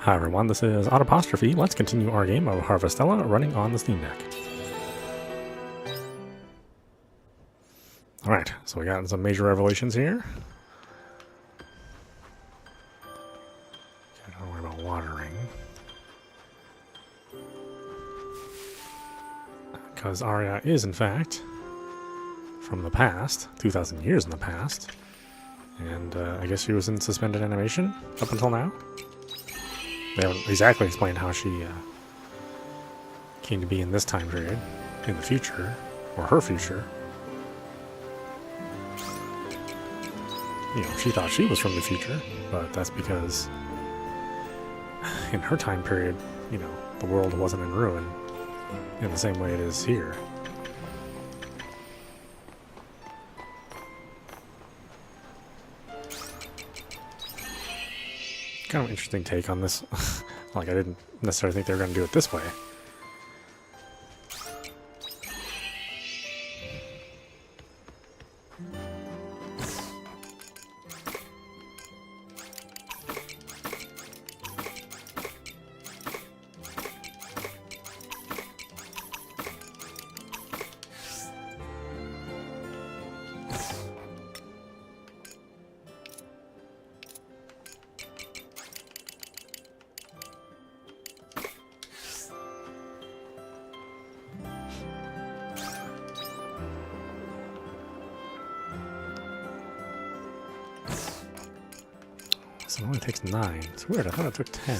Hi everyone, this is audap. Let's continue our game of Harvestella running on the Steam Deck. Alright, so we got some major revelations here. Okay, don't worry about watering. Because Arya is, in fact, from the past, 2,000 years in the past. And I guess she was in suspended animation up until now. They haven't exactly explained how she came to be in this time period, in the future, or her future. You know, she thought she was from the future, but that's because in her time period, you know, the world wasn't in ruin in the same way it is here. Kind of an interesting take on this. Like, I didn't necessarily think they were going to do it this way. So it only takes 9. It's weird, I thought it took 10.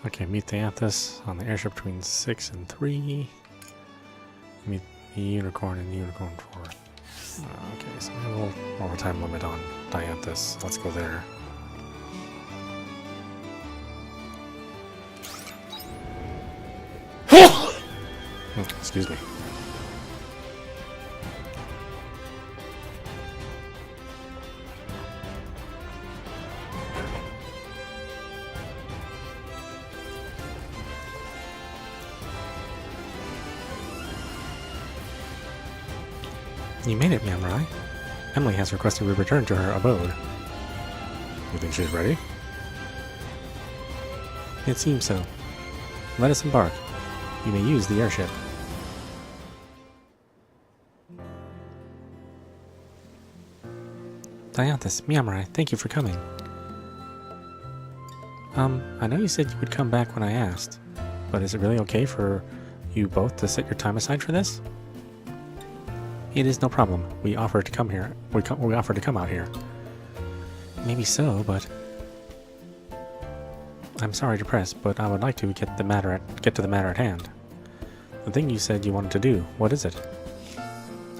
Okay, meet Quietus on the airship between 6 and 3. Meet the unicorn and unicorn 4. Okay, so we have a little more time limit on Quietus. Let's go there. Excuse me. You made it, Yamurai. Emily has requested we return to her abode. You think she's ready? It seems so. Let us embark. You may use the airship. Quietus, Yamurai, thank you for coming. I know you said you would come back when I asked, but is it really okay for you both to set your time aside for this? It is no problem. We offer to come here. We offer to come out here. Maybe so, but I'm sorry to press, but I would like to get to the matter at hand. The thing you said you wanted to do. What is it?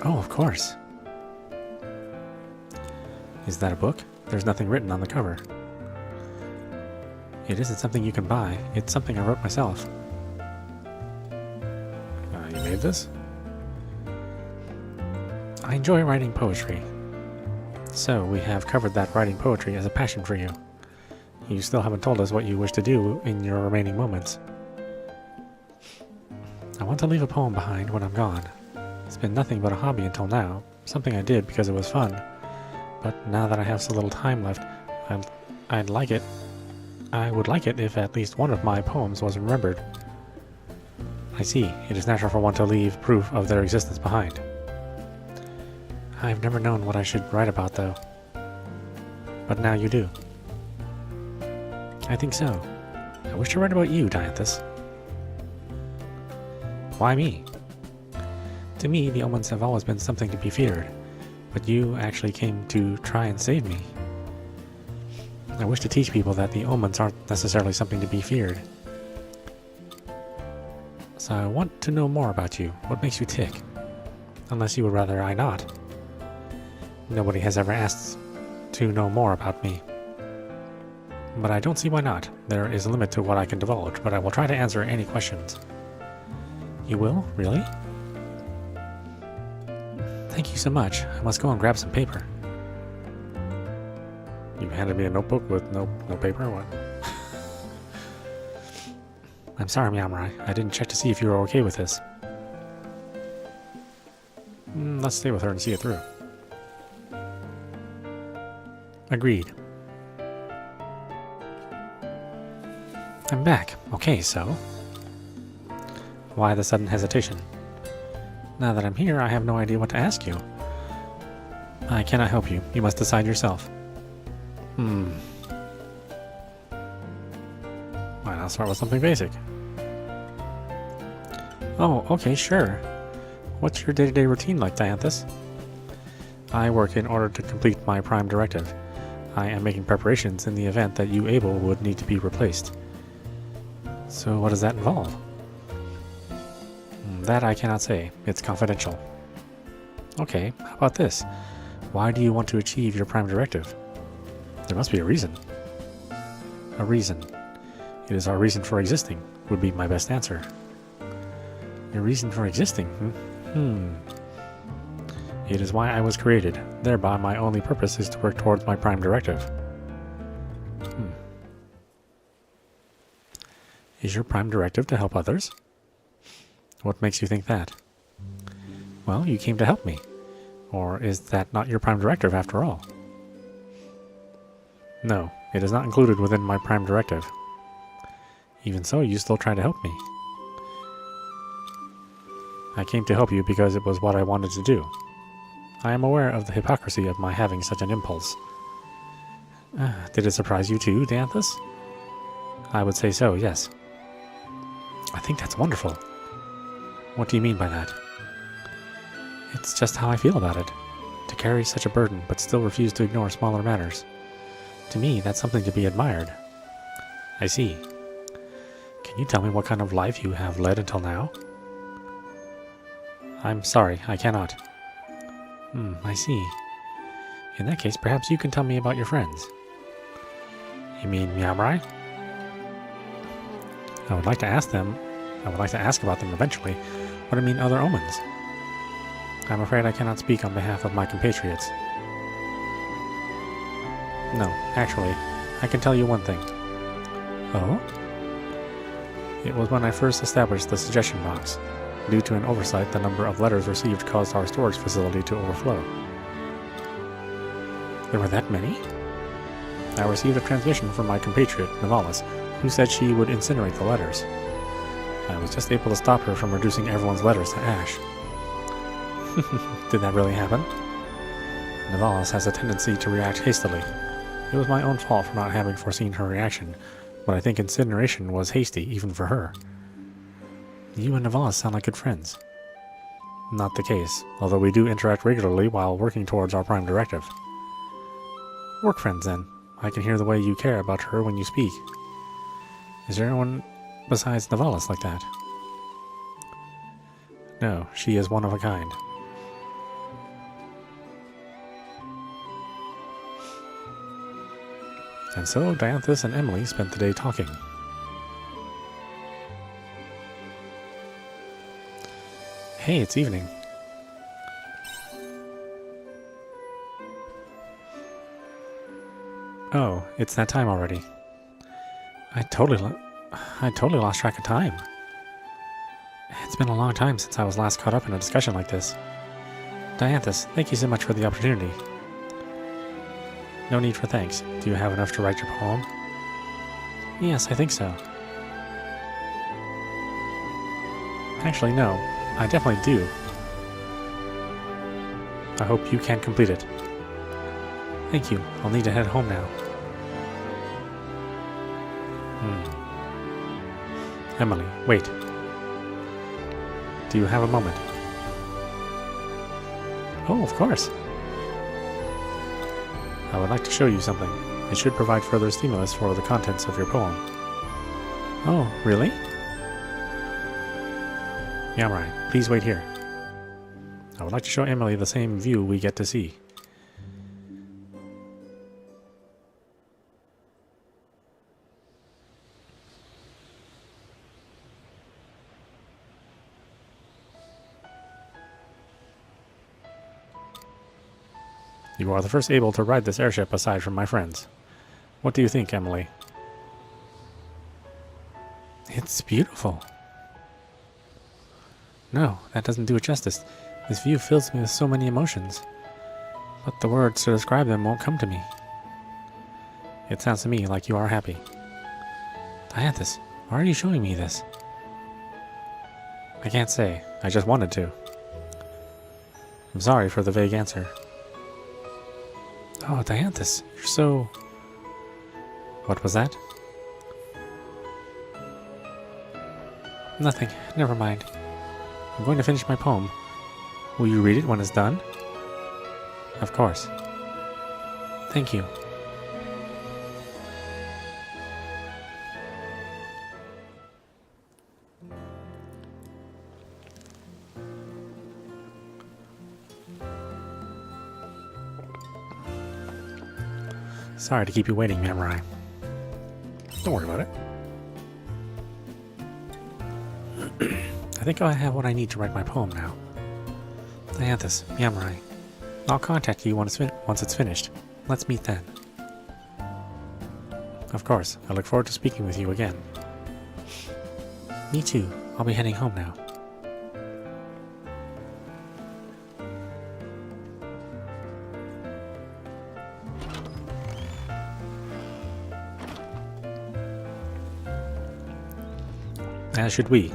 Oh, of course. Is that a book? There's nothing written on the cover. It isn't something you can buy. It's something I wrote myself. You made this? I enjoy writing poetry. So, we have covered that writing poetry as a passion for you. you still haven't told us what you wish to do in your remaining moments. I want to leave a poem behind when I'm gone. It's been nothing but a hobby until now, something I did because it was fun. But now that I have so little time left, I would like it if at least one of my poems was remembered. I see. It is natural for one to leave proof of their existence behind. I've never known what I should write about, though. But now you do. I think so. I wish to write about you, Dianthus. Why me? To me, the omens have always been something to be feared, but you actually came to try and save me. I wish to teach people that the omens aren't necessarily something to be feared. So I want to know more about you. What makes you tick? Unless you would rather I not. Nobody has ever asked to know more about me. But I don't see why not. There is a limit to what I can divulge, but I will try to answer any questions. You will? Really? Thank you so much. I must go and grab some paper. You handed me a notebook with no paper? What? I'm sorry, Miyamorai. I didn't check to see if you were okay with this. Let's stay with her and see it through. Agreed. I'm back. Okay, so... Why the sudden hesitation? Now that I'm here, I have no idea what to ask you. I cannot help you. You must decide yourself. Why not start with something basic? Oh, okay, sure. What's your day-to-day routine like, Dianthus? I work in order to complete my prime directive. I am making preparations in the event that you Abel would need to be replaced. So what does that involve? That I cannot say. It's confidential. Okay, how about this? Why do you want to achieve your prime directive? There must be a reason. A reason. It is our reason for existing, would be my best answer. Your reason for existing? It is why I was created. Thereby, my only purpose is to work towards my prime directive. Is your prime directive to help others? What makes you think that? Well, you came to help me. Or is that not your prime directive after all? No, it is not included within my prime directive. Even so, you still try to help me. I came to help you because it was what I wanted to do. I am aware of the hypocrisy of my having such an impulse. Did it surprise you too, Dianthus? I would say so, yes. I think that's wonderful. What do you mean by that? It's just how I feel about it. To carry such a burden, but still refuse to ignore smaller matters. To me, that's something to be admired. I see. Can you tell me what kind of life you have led until now? I'm sorry, I cannot. I see. In that case, perhaps you can tell me about your friends. You mean Miyamorai? I would like to ask about them eventually, but I mean other omens. I'm afraid I cannot speak on behalf of my compatriots. No, actually, I can tell you one thing. Oh? It was when I first established the suggestion box. Due to an oversight, the number of letters received caused our storage facility to overflow. There were that many? I received a transmission from my compatriot, Nivalis, who said she would incinerate the letters. I was just able to stop her from reducing everyone's letters to ash. Did that really happen? Nivalis has a tendency to react hastily. It was my own fault for not having foreseen her reaction, but I think incineration was hasty even for her. You and Nivalis sound like good friends. Not the case, although we do interact regularly while working towards our prime directive. Work friends, then. I can hear the way you care about her when you speak. Is there anyone besides Nivalis like that? No, she is one of a kind. And so, Dianthus and Emily spent the day talking. Hey, it's evening. Oh, it's that time already. I totally lost track of time. It's been a long time since I was last caught up in a discussion like this. Dianthus, thank you so much for the opportunity. No need for thanks. Do you have enough to write your poem? Yes, I think so. Actually, no. I definitely do. I hope you can complete it. Thank you. I'll need to head home now. Emily, wait. Do you have a moment? Oh, of course. I would like to show you something. It should provide further stimulus for the contents of your poem. Oh, really? Yeah, right. Please wait here. I would like to show Emily the same view we get to see. You are the first able to ride this airship aside from my friends. What do you think, Emily? It's beautiful. No, that doesn't do it justice. This view fills me with so many emotions. But the words to describe them won't come to me. It sounds to me like you are happy. Dianthus, why are you showing me this? I can't say. I just wanted to. I'm sorry for the vague answer. Oh, Dianthus, you're so... What was that? Nothing. Never mind. I'm going to finish my poem. Will you read it when it's done? Of course. Thank you. Sorry to keep you waiting, Mamurai. Don't worry about it. I think I have what I need to write my poem now. Dianthus, Mamurai. I'll contact you once it's finished. Let's meet then. Of course. I look forward to speaking with you again. Me too. I'll be heading home now. As should we.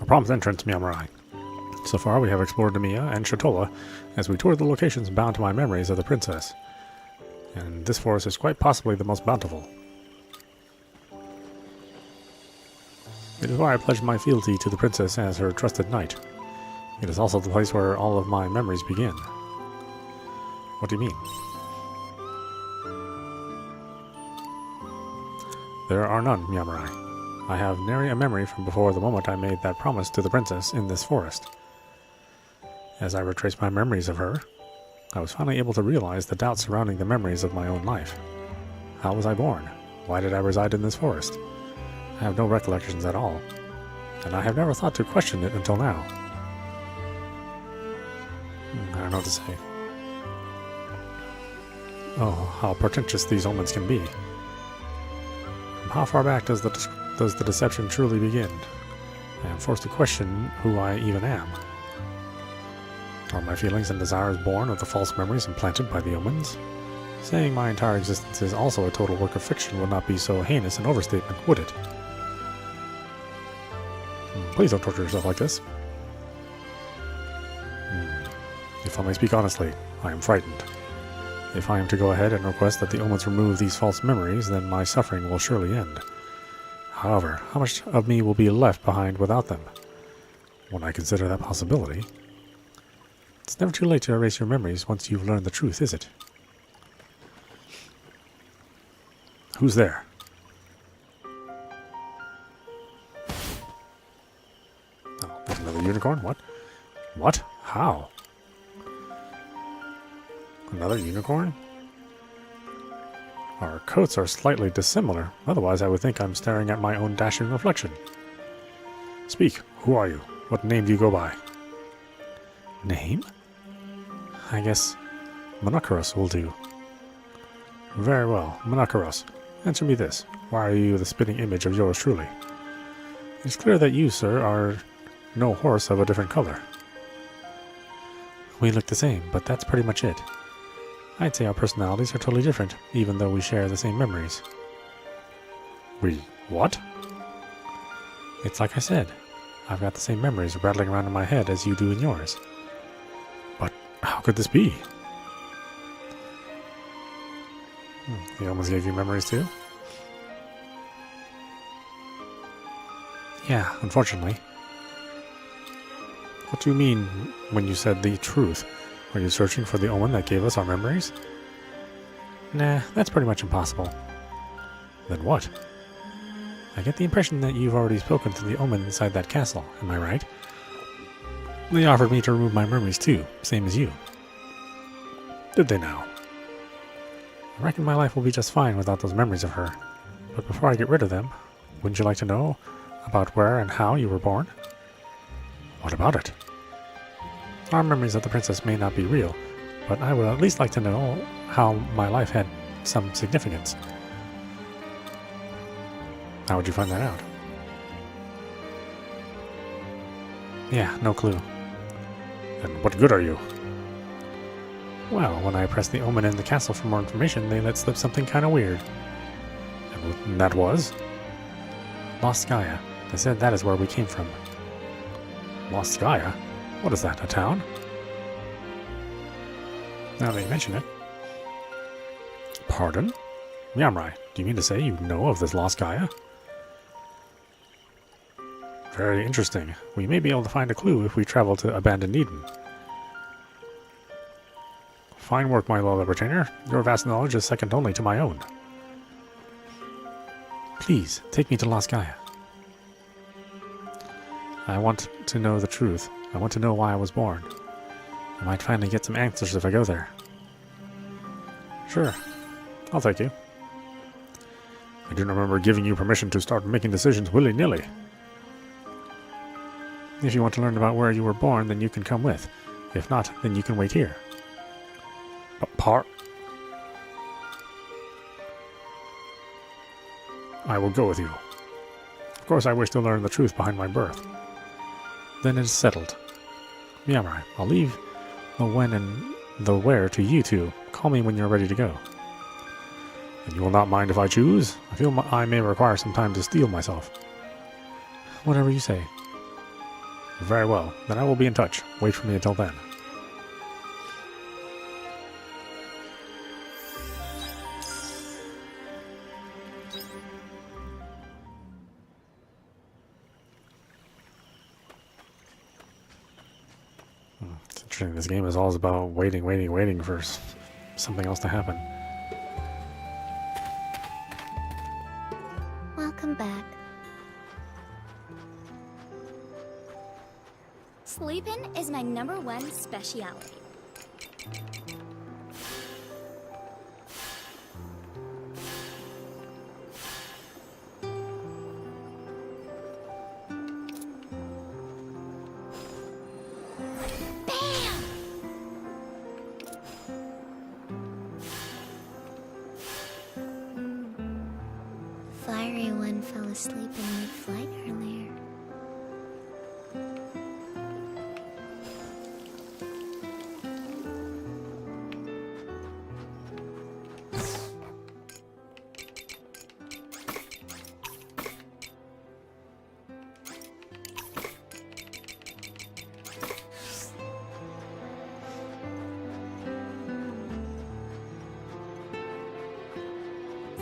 Prompt entrance, Mamurai. So far, we have explored Namiya and Shatola as we toured the locations bound to my memories of the princess. And this forest is quite possibly the most bountiful. It is why I pledged my fealty to the princess as her trusted knight. It is also the place where all of my memories begin. What do you mean? There are none, Mamurai. I have nary a memory from before the moment I made that promise to the princess in this forest. As I retraced my memories of her, I was finally able to realize the doubts surrounding the memories of my own life. How was I born? Why did I reside in this forest? I have no recollections at all, and I have never thought to question it until now. I don't know what to say. Oh, how portentous these omens can be. How far back does the deception truly begin? I am forced to question who I even am. Are my feelings and desires born of the false memories implanted by the omens? Saying my entire existence is also a total work of fiction would not be so heinous an overstatement, would it? Please don't torture yourself like this. If I may speak honestly, I am frightened. If I am to go ahead and request that the omens remove these false memories, then my suffering will surely end. However, how much of me will be left behind without them? When I consider that possibility, it's never too late to erase your memories once you've learned the truth, is it? Who's there? Oh, there's another unicorn? What? What? How? Another unicorn? Our coats are slightly dissimilar, otherwise I would think I'm staring at my own dashing reflection. Speak, who are you? What name do you go by? Name? I guess Monoceros will do. Very well, Monoceros. Answer me this. Why are you the spitting image of yours truly? It's clear that you, sir, are no horse of a different color. We look the same, but that's pretty much it. I'd say our personalities are totally different, even though we share the same memories. We what? It's like I said. I've got the same memories rattling around in my head as you do in yours. But how could this be? He almost gave you memories too? Yeah, unfortunately. What do you mean when you said the truth? Are you searching for the omen that gave us our memories? Nah, that's pretty much impossible. Then what? I get the impression that you've already spoken to the omen inside that castle, am I right? They offered me to remove my memories too, same as you. Did they now? I reckon my life will be just fine without those memories of her. But before I get rid of them, wouldn't you like to know about where and how you were born? What about it? Our memories of the princess may not be real, but I would at least like to know how my life had some significance. How would you find that out? Yeah, no clue. And what good are you? Well, when I pressed the omen in the castle for more information, they let slip something kind of weird. And that was? Lost Gaia. They said that is where we came from. Lost Gaia? What is that, a town? Now that you mention it. Pardon? Yamrai, do you mean to say you know of this Lost Gaia? Very interesting. We may be able to find a clue if we travel to Abandoned Eden. Fine work, my loyal retainer. Your vast knowledge is second only to my own. Please, take me to Lost Gaia. I want to know the truth. I want to know why I was born. I might finally get some answers if I go there. Sure. I'll take you. I do remember giving you permission to start making decisions willy-nilly. If you want to learn about where you were born, then you can come with. If not, then you can wait here. I will go with you. Of course I wish to learn the truth behind my birth. Then it is settled. Yamrai, I'll leave the when and the where to you two. Call me when you're ready to go. And you will not mind if I choose? I feel I may require some time to steel myself. Whatever you say. Very well, then I will be in touch. Wait for me until then. It's interesting, this game is all about waiting for something else to happen. Welcome back. Sleeping is my #1 specialty. Bam! Fiery one fell asleep in mid-flight earlier.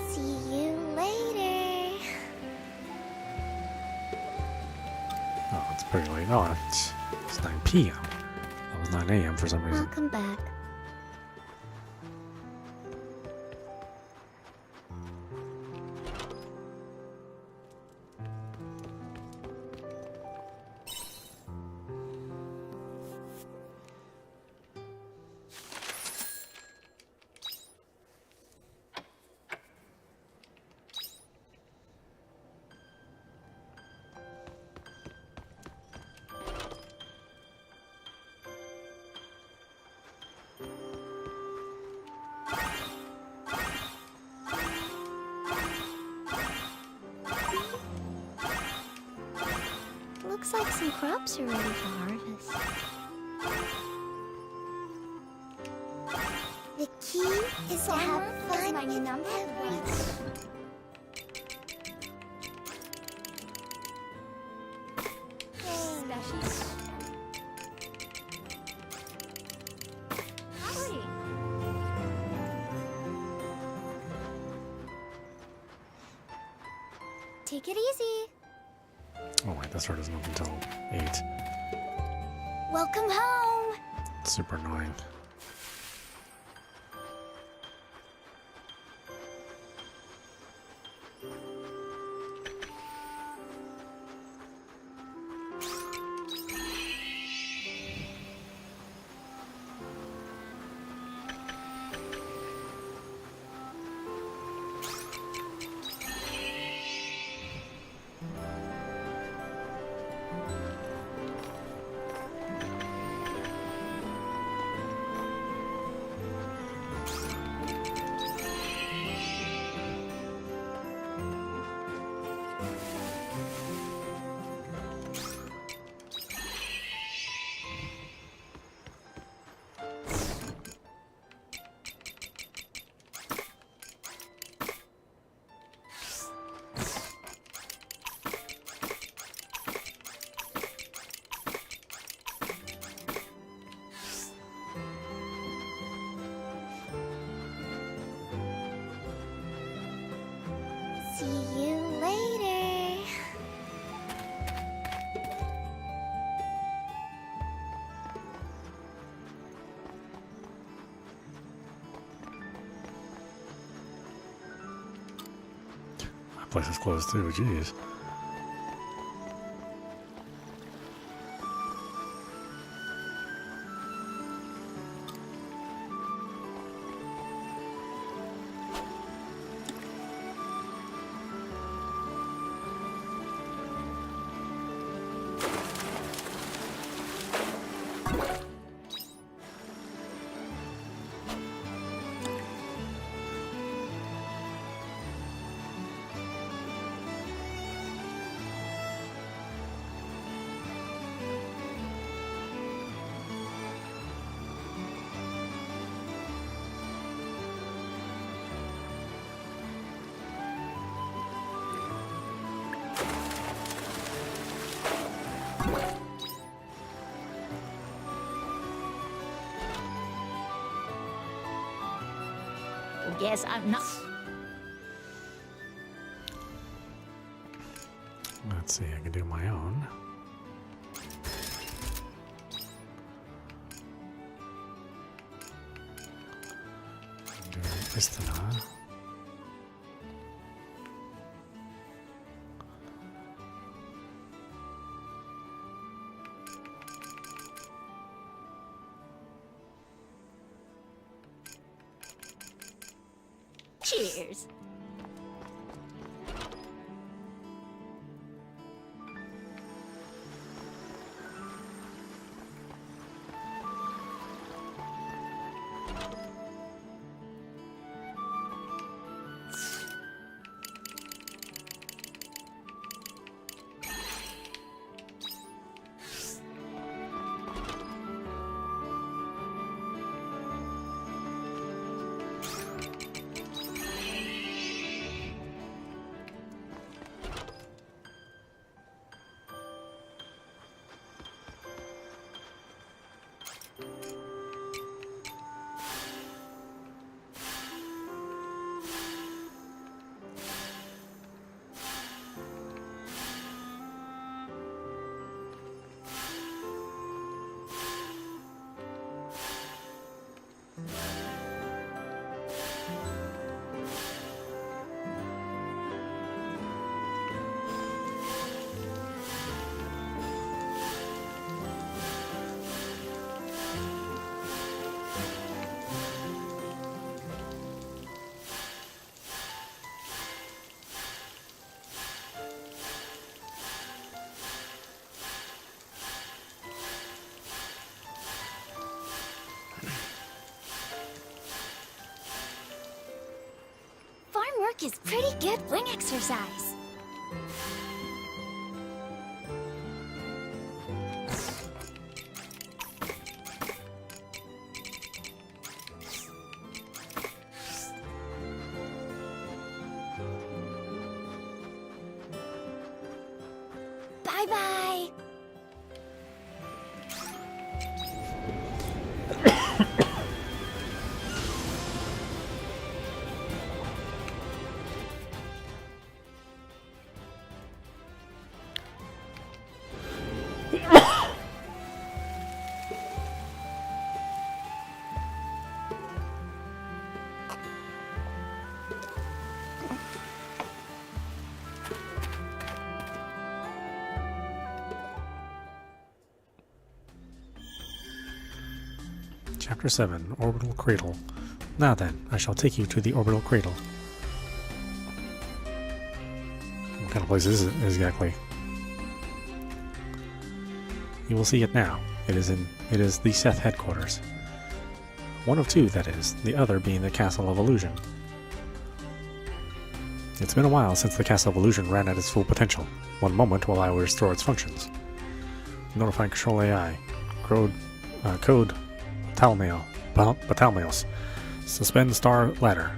See you later. pretty late. Oh, it's 9 p.m. That was 9 a.m. for some reason. Welcome back. Looks like some crops are ready for harvest. The key is to have fun in everything. Take it easy. Oh wait, that store doesn't open until 8. Welcome home. It's super annoying. See you later. That place is closed too, jeez. Guess I'm not. Let's see, I can do my own. Do Istana. Cheers. work is pretty good wing exercise. Bye-bye. Chapter 7, Orbital Cradle. Now then, I shall take you to the Orbital Cradle. What kind of place is it exactly? You will see it now. It is the Seth headquarters. One of two, that is, the other being the Castle of Illusion. It's been a while since the Castle of Illusion ran at its full potential. One moment while I will restore its functions. Notify Control AI. Code Batalmeos. Suspend Star Ladder.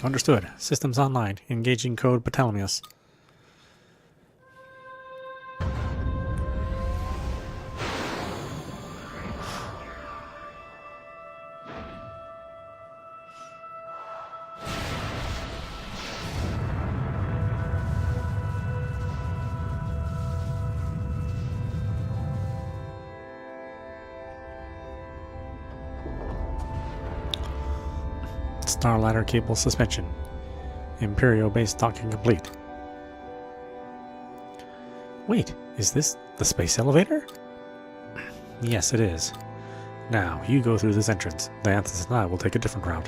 Understood. Systems online. Engaging code Batalmeos. Star Ladder cable suspension. Imperio base docking complete. Wait, is this the space elevator? Yes, it is. Now, you go through this entrance. The Anthus and I will take a different route.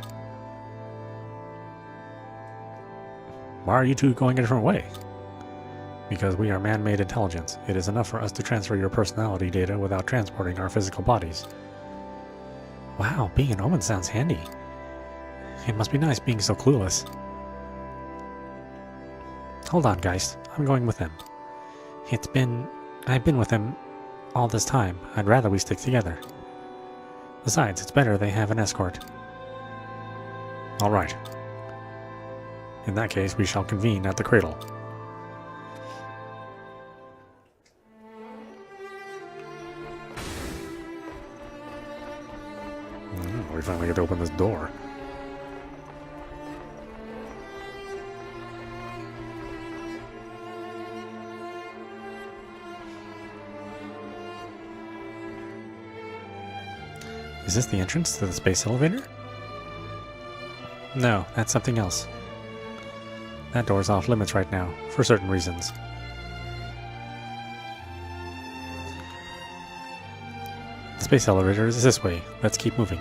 Why are you two going a different way? Because we are man-made intelligence. It is enough for us to transfer your personality data without transporting our physical bodies. Wow, being an omen sounds handy. It must be nice being so clueless. Hold on, Geist. I'm going with them. I've been with them all this time. I'd rather we stick together. Besides, it's better they have an escort. Alright. In that case, we shall convene at the cradle. We finally get to open this door. Is this the entrance to the space elevator? No, that's something else. That door's off limits right now, for certain reasons. The space elevator is this way. Let's keep moving.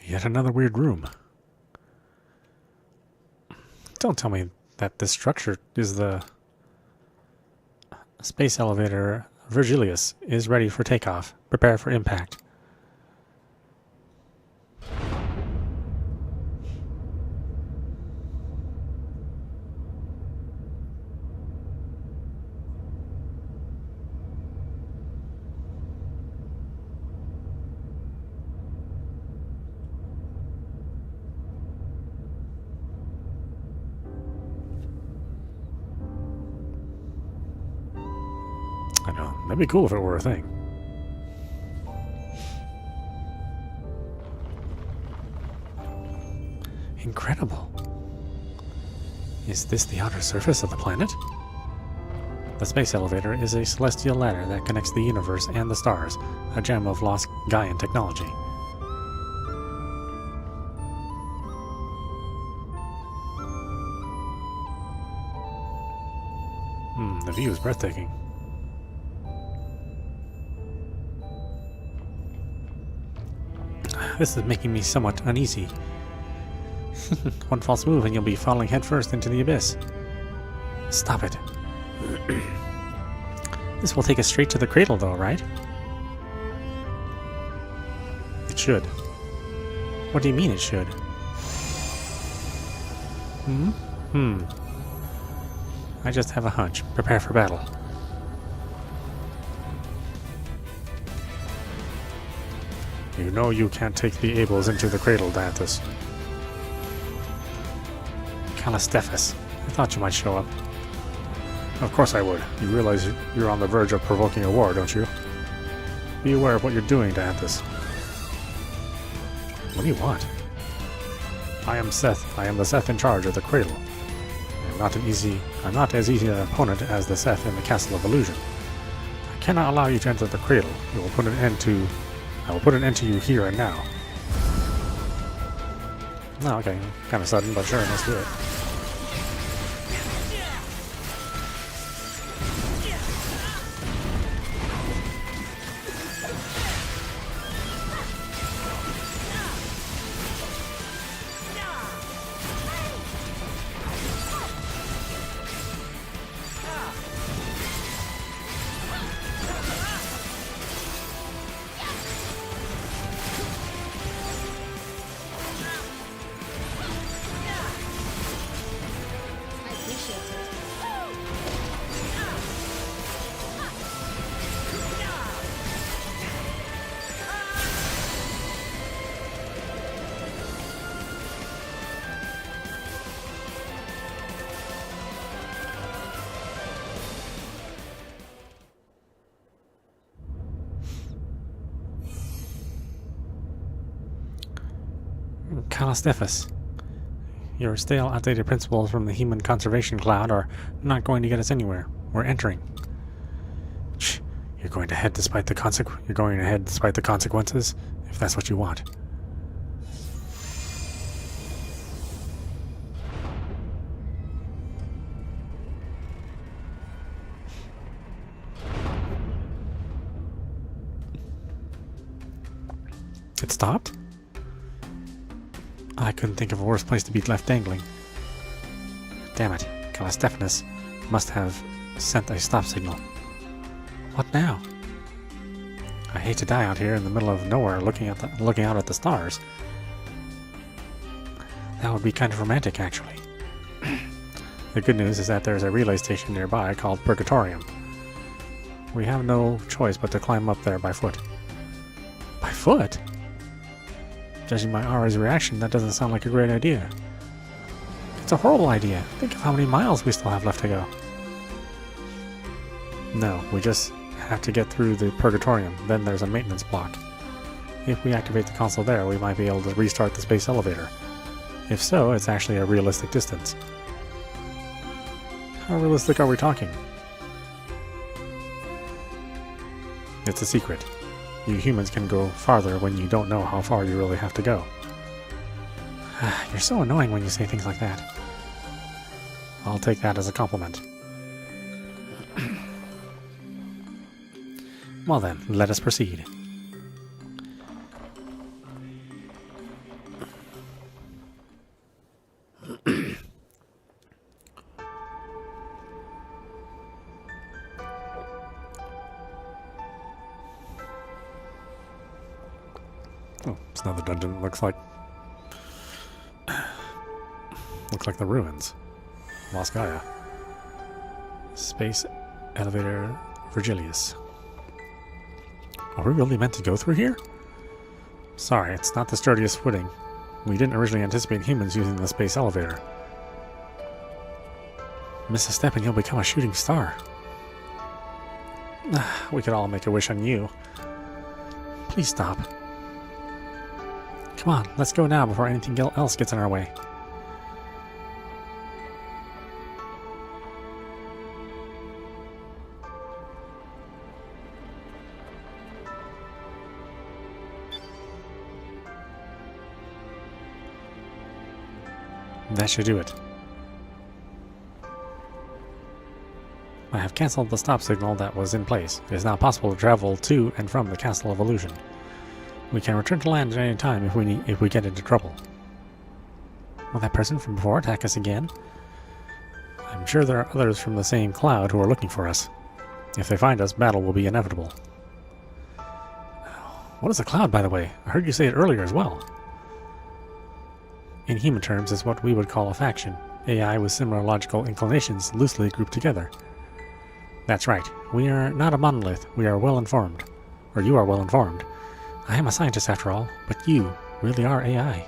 Yet another weird room. Don't tell me that this structure is the space elevator. Virgilius is ready for takeoff. Prepare for impact. I know. That'd be cool if it were a thing. Incredible. Is this the outer surface of the planet? The space elevator is a celestial ladder that connects the universe and the stars, a gem of lost Gaian technology. The view is breathtaking. This is making me somewhat uneasy. One false move and you'll be falling headfirst into the abyss. Stop it. This will take us straight to the cradle though, right? It should. What do you mean it should? I just have a hunch. Prepare for battle. You know you can't take the Ables into the cradle, Danthus. Calistephus, I thought you might show up. Of course I would. You realize you're on the verge of provoking a war, don't you? Be aware of what you're doing, Danthus. What do you want? I am Seth. I am the Seth in charge of the cradle. I'm not as easy an opponent as the Seth in the Castle of Illusion. I cannot allow you to enter the cradle. I will put an end to you here and now. Oh, okay. Kind of sudden, but sure, let's do it. Calistephus, your stale, outdated principles from the human conservation cloud are not going to get us anywhere. We're entering. Shh. You're going ahead despite the consequences, if that's what you want. It stopped? I couldn't think of a worse place to be left dangling. Damn it, Calistephus must have sent a stop signal. What now? I hate to die out here in the middle of nowhere looking out at the stars. That would be kind of romantic, actually. The good news is that there's a relay station nearby called Purgatorium. We have no choice but to climb up there by foot. By foot? Judging by Ara's reaction, that doesn't sound like a great idea. It's a horrible idea. Think of how many miles we still have left to go. No, we just have to get through the Purgatorium. Then there's a maintenance block. If we activate the console there, we might be able to restart the space elevator. If so, it's actually a realistic distance. How realistic are we talking? It's a secret. You humans can go farther when you don't know how far you really have to go. You're so annoying when you say things like that. I'll take that as a compliment. Well then, let us proceed. Oh, it's another dungeon. Looks like the ruins. Lost Gaia. Space elevator Virgilius. Are we really meant to go through here? Sorry, it's not the sturdiest footing. We didn't originally anticipate humans using the space elevator. Miss a step and you'll become a shooting star. We could all make a wish on you. Please stop. Come on, let's go now before anything else gets in our way. That should do it. I have cancelled the stop signal that was in place. It is now possible to travel to and from the Castle of Illusion. We can return to land at any time if we get into trouble. Will that person from before attack us again? I'm sure there are others from the same cloud who are looking for us. If they find us, battle will be inevitable. What is a cloud, by the way? I heard you say it earlier as well. In human terms, it's what we would call a faction. AI with similar logical inclinations loosely grouped together. That's right. We are not a monolith. We are well informed. Or you are well informed. I am a scientist after all, but you really are AI.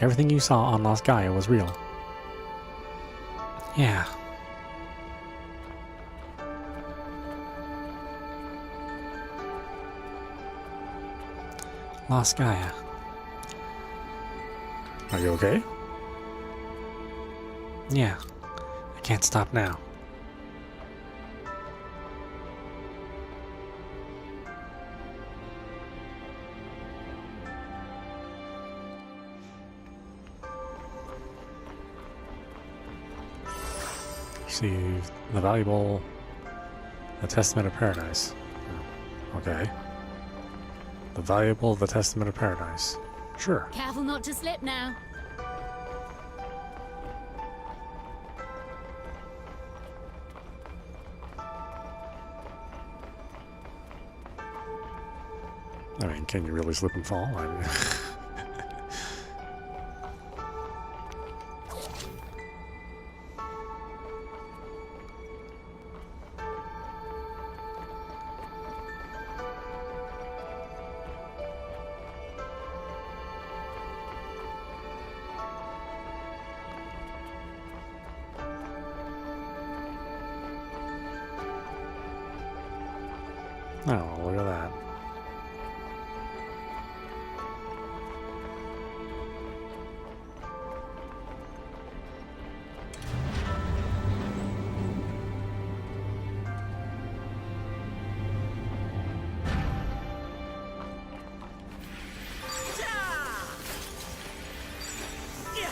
Everything you saw on Lost Gaia was real. Yeah. Lost Gaia. Are you okay? Yeah. I can't stop now. Received the valuable Testament of Paradise. Okay. The valuable Testament of Paradise. Sure. Careful not to slip now. I mean, can you really slip and fall? I mean, oh, look at that.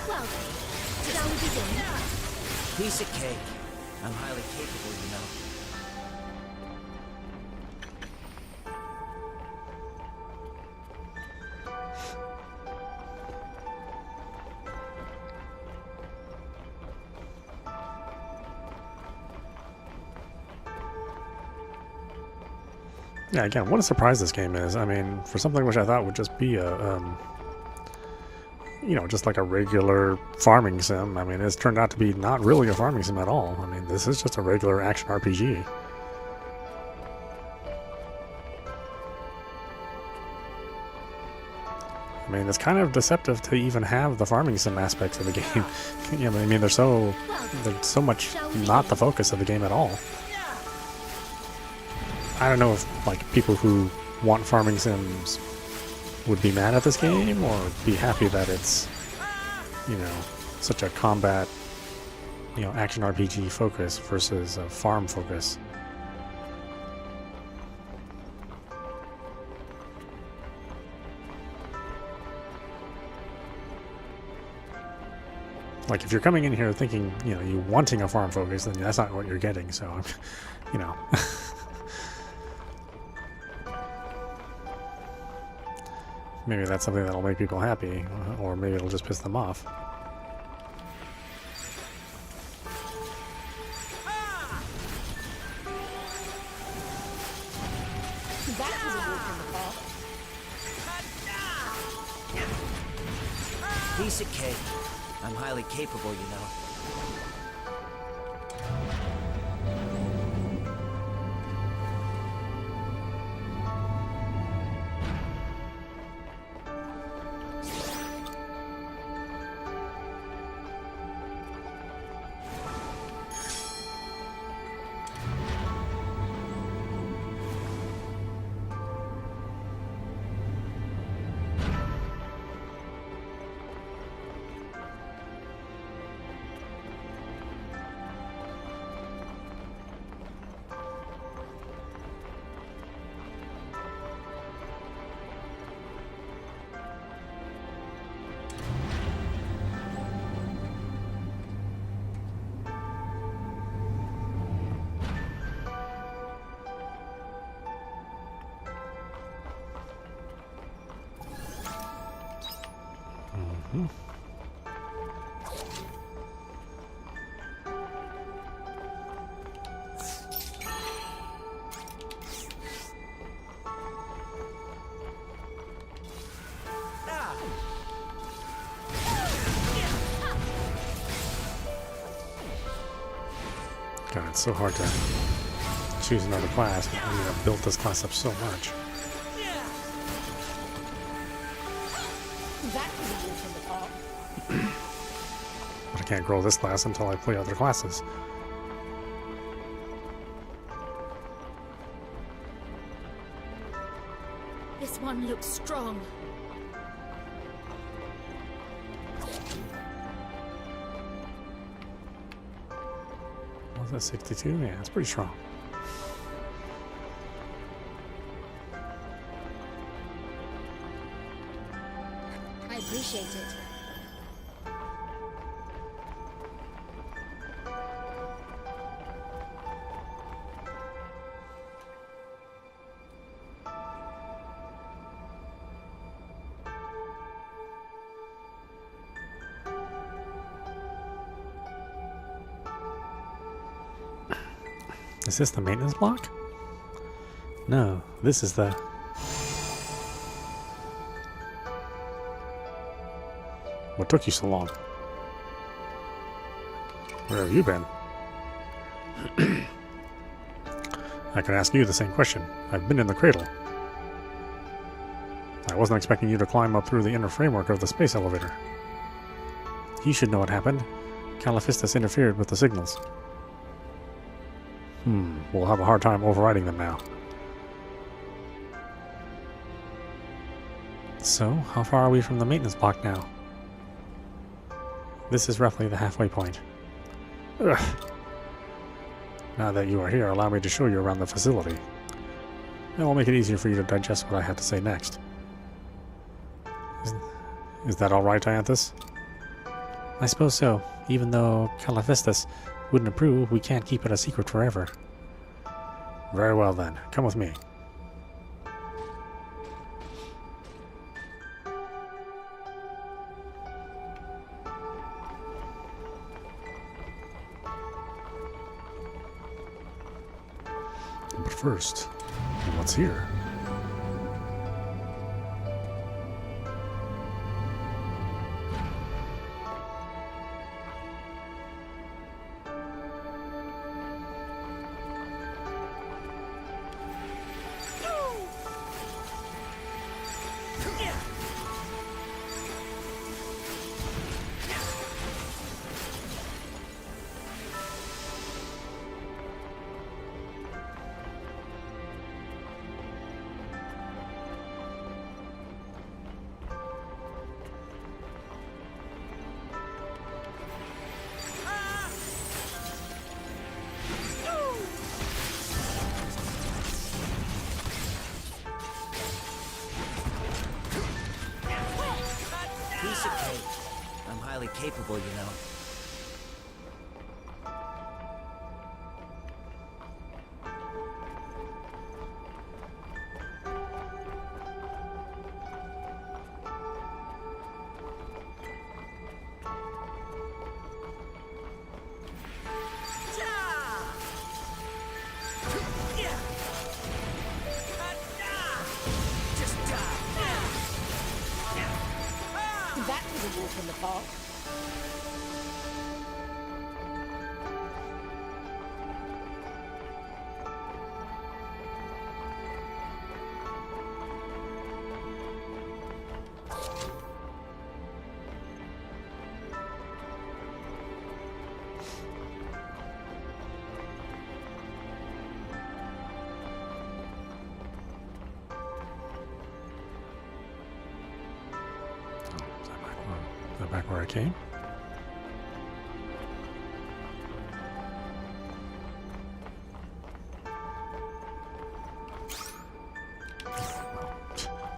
Well, shall we begin? Piece of cake. I'm highly capable, you know. Yeah, again, what a surprise this game is. I mean, for something which I thought would just be a, you know, just like a regular farming sim. I mean, it's turned out to be not really a farming sim at all. I mean, this is just a regular action RPG. I mean, it's kind of deceptive to even have the farming sim aspects of the game. Yeah, I mean, they're so much not the focus of the game at all. I don't know if, like, people who want farming sims would be mad at this game or be happy that it's, you know, such a combat, you know, action RPG focus versus a farm focus. Like, if you're coming in here thinking, you know, you wanting a farm focus, then that's not what you're getting, so, you know. Maybe that's something that'll make people happy, or maybe it'll just piss them off. That was a good one, Piece of cake. I'm highly capable, you know. Mm-hmm. God, it's so hard to choose another class. I mean, I've built this class up so much. That was a walk in the park. But I can't grow this class until I play other classes. This one looks strong. Was that 62? Yeah, it's pretty strong. I appreciate it. Is this the maintenance block? No, this is the... What took you so long? Where have you been? I can ask you the same question. I've been in the cradle. I wasn't expecting you to climb up through the inner framework of the space elevator. He should know what happened. Califistus interfered with the signals. We'll have a hard time overriding them now. So, how far are we from the maintenance block now? This is roughly the halfway point. Ugh. Now that you are here, allow me to show you around the facility. It will make it easier for you to digest what I have to say next. Is that alright, Dianthus? I suppose so. Even though Califistus wouldn't approve, we can't keep it a secret forever. Very well then. Come with me. But first, what's here? Piece of cake. I'm highly capable, you know. That was a walk in the park. Back where I came.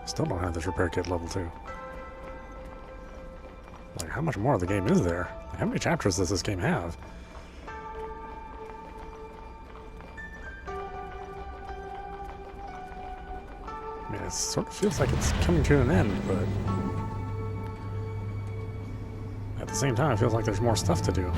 Still don't have this repair kit level 2. Like, how much more of the game is there? Like, how many chapters does this game have? I mean, it sort of feels like it's coming to an end, but same time, it feels like there's more stuff to do.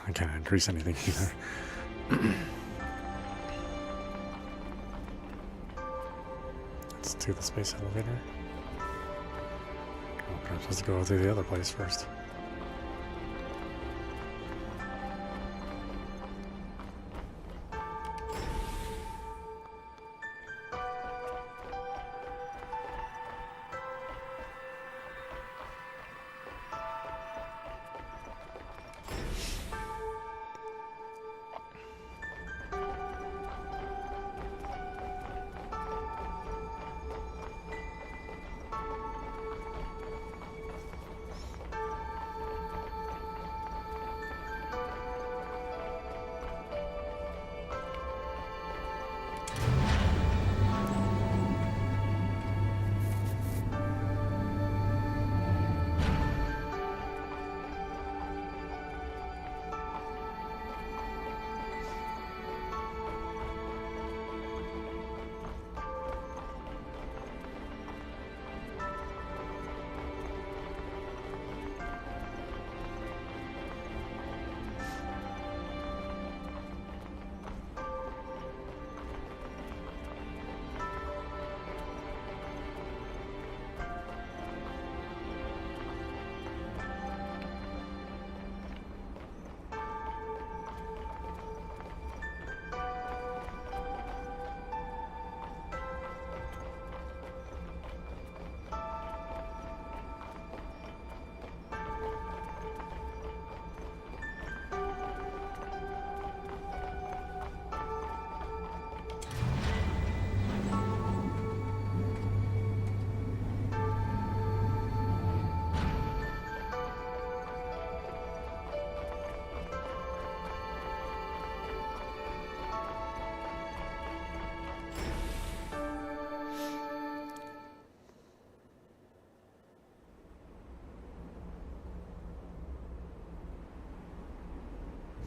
I can't increase anything either. Let's do the space elevator. Oh, perhaps let's go through the other place first.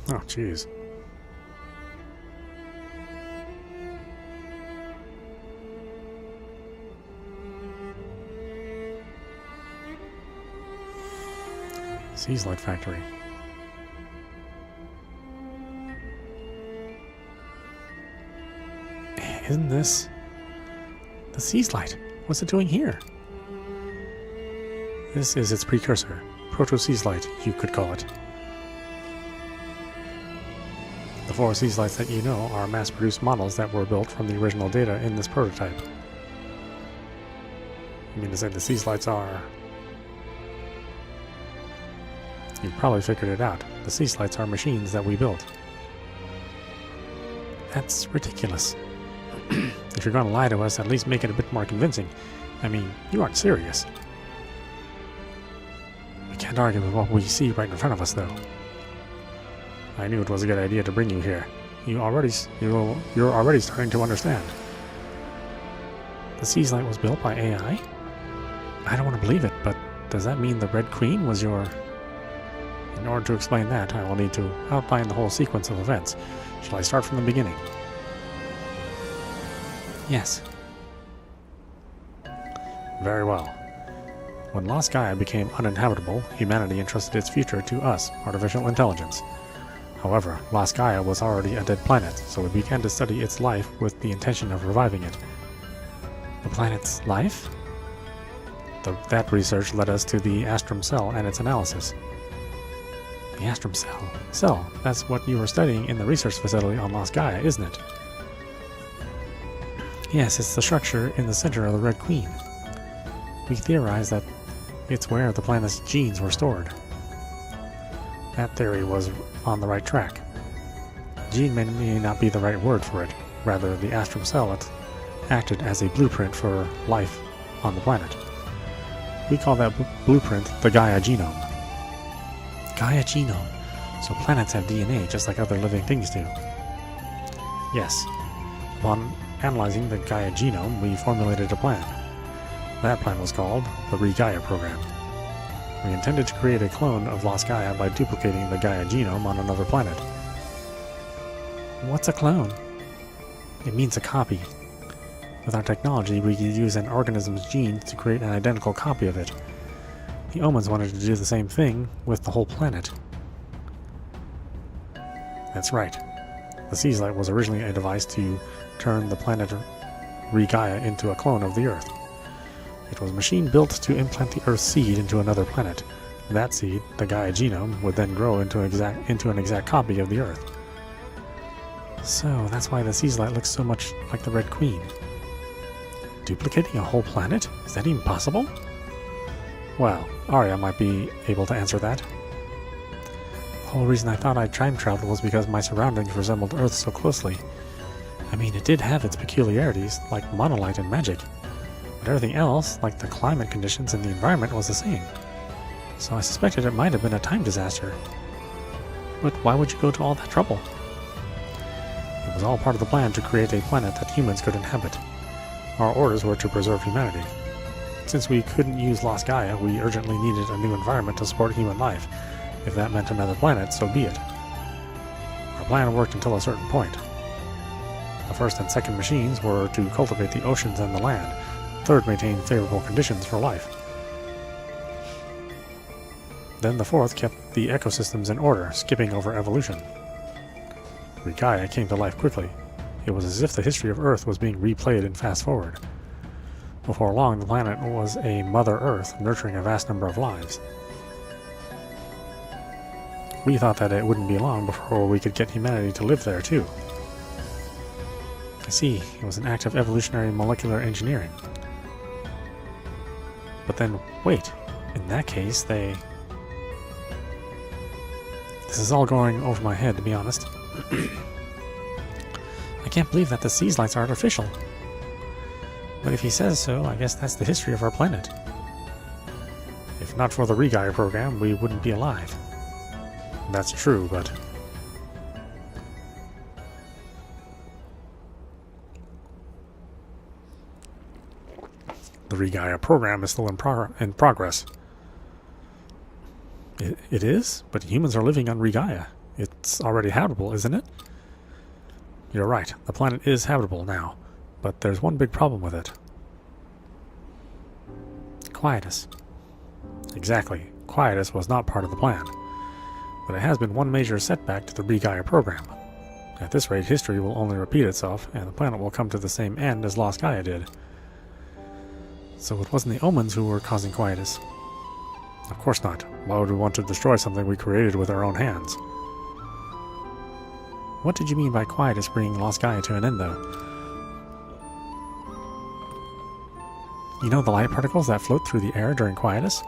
Oh, jeez. Seas Light Factory. Isn't this the Seas Light? What's it doing here? This is its precursor. Proto-Seas Light, you could call it. The 4 Seas Lights that you know are mass-produced models that were built from the original data in this prototype. You mean to say the Seas Lights are... You've probably figured it out. The Seas Lights are machines that we built. That's ridiculous. If you're going to lie to us, at least make it a bit more convincing. I mean, you aren't serious. We can't argue with what we see right in front of us, though. I knew it was a good idea to bring you here. you're already starting to understand. The Siege Light was built by AI? I don't want to believe it, but does that mean the Red Queen was your... In order to explain that, I will need to outline the whole sequence of events. Shall I start from the beginning? Yes. Very well. When Lost Gaia became uninhabitable, humanity entrusted its future to us, artificial intelligence. However, Lost Gaia was already a dead planet, so we began to study its life with the intention of reviving it. The planet's life? That research led us to the Astrum Cell and its analysis. The Astrum Cell? That's what you were studying in the research facility on Lost Gaia, isn't it? Yes, it's the structure in the center of the Red Queen. We theorize that it's where the planet's genes were stored. That theory was on the right track. Gene may not be the right word for it. Rather, the Astrum Cell acted as a blueprint for life on the planet. We call that blueprint the Gaia genome. Gaia genome. So planets have DNA just like other living things do. Yes. Upon analyzing the Gaia genome, we formulated a plan. That plan was called the Re-Gaia program. We intended to create a clone of Lost Gaia by duplicating the Gaia genome on another planet. What's a clone? It means a copy. With our technology, we could use an organism's genes to create an identical copy of it. The Omens wanted to do the same thing with the whole planet. That's right. The Siege Light was originally a device to turn the planet Re-Gaia into a clone of the Earth. It was a machine built to implant the Earth's seed into another planet. That seed, the Gaia genome, would then grow into an exact copy of the Earth. So that's why the Siege Light looks so much like the Red Queen. Duplicating a whole planet? Is that even possible? Well, Arya might be able to answer that. The whole reason I thought I'd time travel was because my surroundings resembled Earth so closely. I mean, it did have its peculiarities, like monolight and magic. But everything else, like the climate conditions and the environment, was the same. So I suspected it might have been a time disaster. But why would you go to all that trouble? It was all part of the plan to create a planet that humans could inhabit. Our orders were to preserve humanity. Since we couldn't use Lost Gaia, we urgently needed a new environment to support human life. If that meant another planet, so be it. Our plan worked until a certain point. The first and second machines were to cultivate the oceans and the land. Third, maintain favorable conditions for life. Then the fourth kept the ecosystems in order, skipping over evolution. Re-Gaia came to life quickly. It was as if the history of Earth was being replayed in fast forward. Before long, the planet was a Mother Earth, nurturing a vast number of lives. We thought that it wouldn't be long before we could get humanity to live there too. I see, it was an act of evolutionary molecular engineering. But then, wait, in that case, This is all going over my head, to be honest. I can't believe that the Siege Lights are artificial. But if he says so, I guess that's the history of our planet. If not for the Re-Gaia program, we wouldn't be alive. That's true, but... The Re-Gaia program is still in progress. It is? But humans are living on Re-Gaia. It's already habitable, isn't it? You're right. The planet is habitable now. But there's one big problem with it. Quietus. Exactly. Quietus was not part of the plan. But it has been one major setback to the Re-Gaia program. At this rate, history will only repeat itself, and the planet will come to the same end as Lost Gaia did. So it wasn't the Omens who were causing Quietus. Of course not. Why would we want to destroy something we created with our own hands? What did you mean by Quietus bringing Lost Gaia to an end, though? You know the light particles that float through the air during Quietus?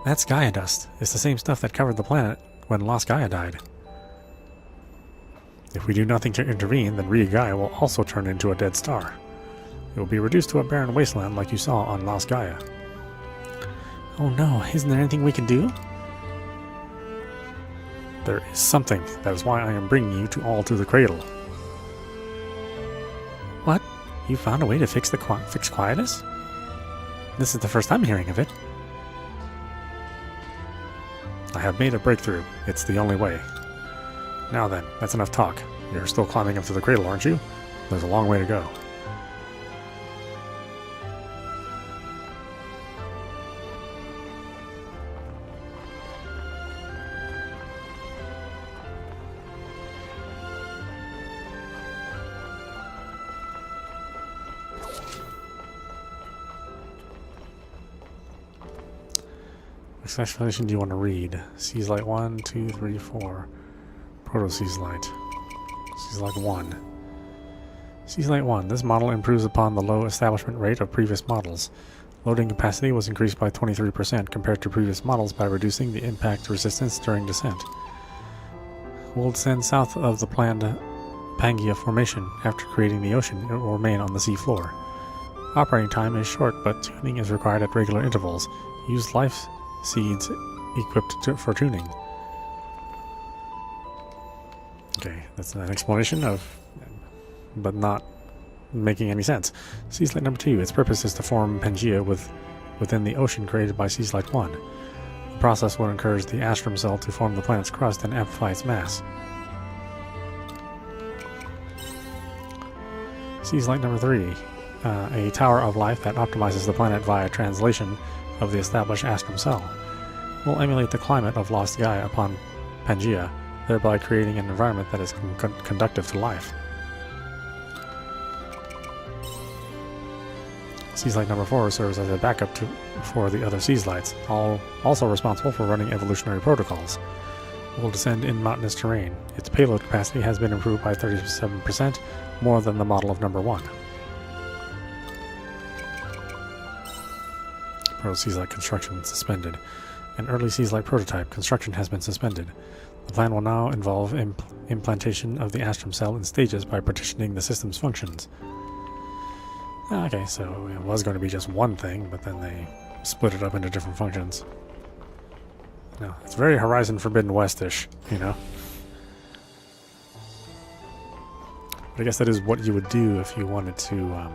That's Gaia dust. It's the same stuff that covered the planet when Lost Gaia died. If we do nothing to intervene, then Re-Gaia will also turn into a dead star. It will be reduced to a barren wasteland like you saw on Lost Gaia. Oh no, isn't there anything we can do? There is something. That is why I am bringing you all to the cradle. What? You found a way to fix Quietus? This is the first I'm hearing of it. I have made a breakthrough. It's the only way. Now then, that's enough talk. You're still climbing up to the cradle, aren't you? There's a long way to go. Which explanation do you want to read? Seas Light 1, 2, 3, 4. Proto Seas Light. Seas Light 1. Seas Light 1. This model improves upon the low establishment rate of previous models. Loading capacity was increased by 23% compared to previous models by reducing the impact resistance during descent. We'll descend south of the planned Pangaea Formation. After creating the ocean, it will remain on the sea floor. Operating time is short, but tuning is required at regular intervals. Use life seeds equipped for tuning. Okay, that's an explanation of, but not making any sense. Seas Light number 2. Its purpose is to form Pangaea within the ocean created by Seas Light 1. The process will encourage the astrum cell to form the planet's crust and amplify its mass. Seas Light number 3. A tower of life that optimizes the planet via translation of the established astrum cell. Will emulate the climate of Lost Gaia upon Pangaea, thereby creating an environment that is conducive to life. Seas Light number 4 serves as a backup for the other Seas Lights, also responsible for running evolutionary protocols. It will descend in mountainous terrain. Its payload capacity has been improved by 37%, more than the model of number 1. Proto Seas Light construction suspended. An early Seas Light prototype. Construction has been suspended. The plan will now involve implantation of the astrum cell in stages by partitioning the system's functions. Okay, so it was going to be just one thing, but then they split it up into different functions. No, it's very Horizon Forbidden West-ish, you know? But I guess that is what you would do if you wanted to,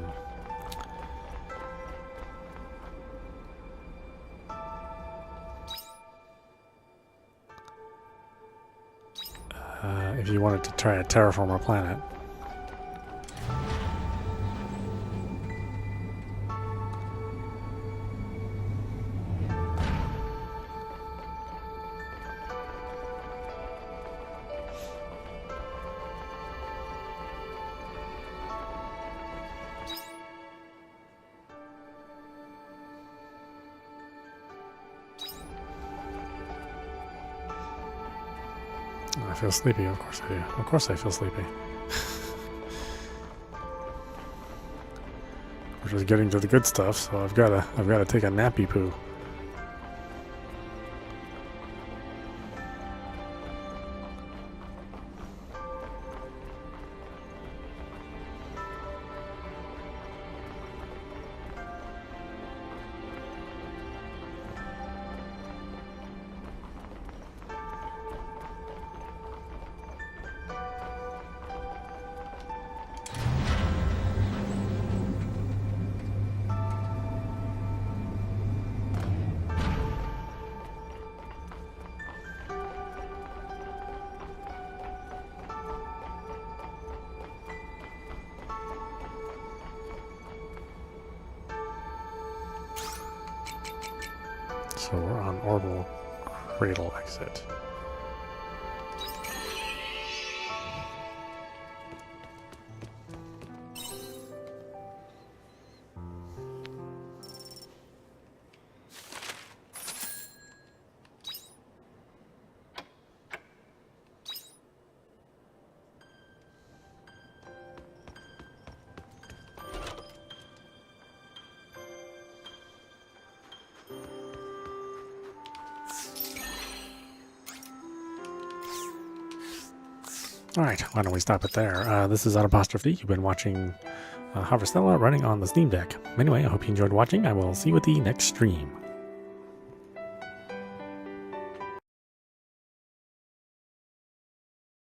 if you wanted to try to terraform a planet. I feel sleepy, of course I do. Of course I feel sleepy. We're just getting to the good stuff, so I've gotta take a nappy poo. So we're on orbital cradle exit. Alright, why don't we stop it there? This is audap. You've been watching Harvestella running on the Steam Deck. Anyway, I hope you enjoyed watching. I will see you at the next stream.